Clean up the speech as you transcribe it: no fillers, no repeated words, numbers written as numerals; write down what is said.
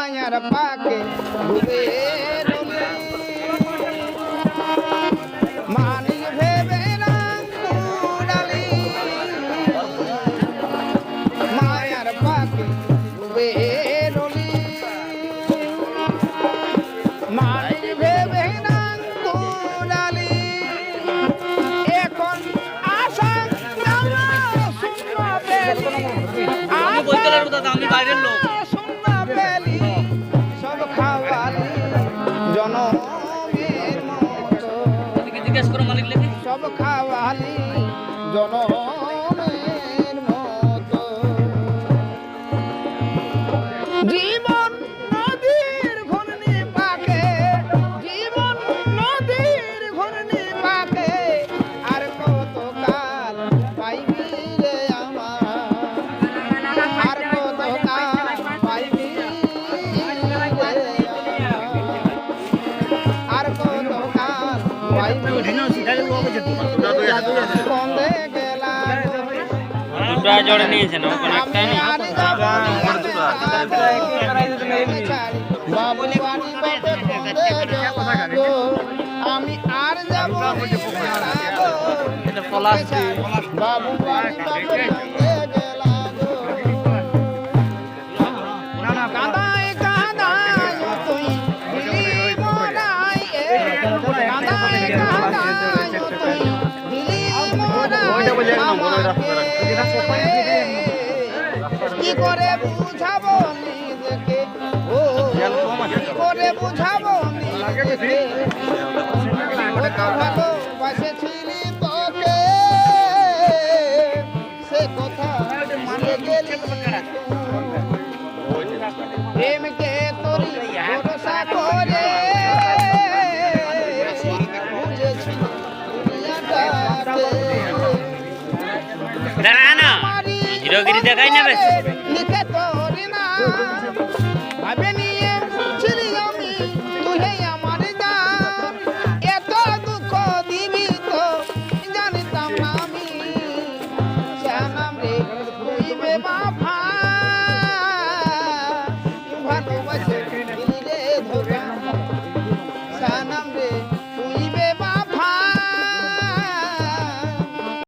মায়ার পাকে ডুবে রলি মানিক ভেবে রাঙ্গুরালি মায়ার পাকে ডুবে রলি মানিক ভেবে রাঙ্গুরালি এখন আশা আমি বাইরের লোক সব খাওয়ালি জনমের মতো জিজ্ঞেস করো মালিক লেগে সব খাওয়ালি জনমের মতো জীবন নদীর ঘূর্ণি পাকে জীবন নদীর ঘূর্ণি পাকে আর কতকাল পাইবি রে আমার আর কতকাল পাইবি রে আর কতকাল পাইবি কন্দে গেলাম দুটো জোড়ে নিয়েছেন ওখানে একটাই নেই বাবু বাড়ি বাটে কন্দে গেলাম গো। আমি আর যাব বাবু বাড়ি বাটে কন্দে গেলাম গো। কাঁদায় কাঁদায় তুই দিলি মোরাই কাঁদায় কাঁদায় তুই দিলি মোরাই আমাকে কি করে বুঝাবো নিজেকে ও কি করে বুঝাবো নিজেকে কত ভালোবাসেছিলি তোকে সে কথা মানে গেলি প্রেমকে তোরি ভরসা করে বুঝেছি দুনিয়াটাকে দাঁড়া না হিরোগিরি দেখাই নেবে লিখে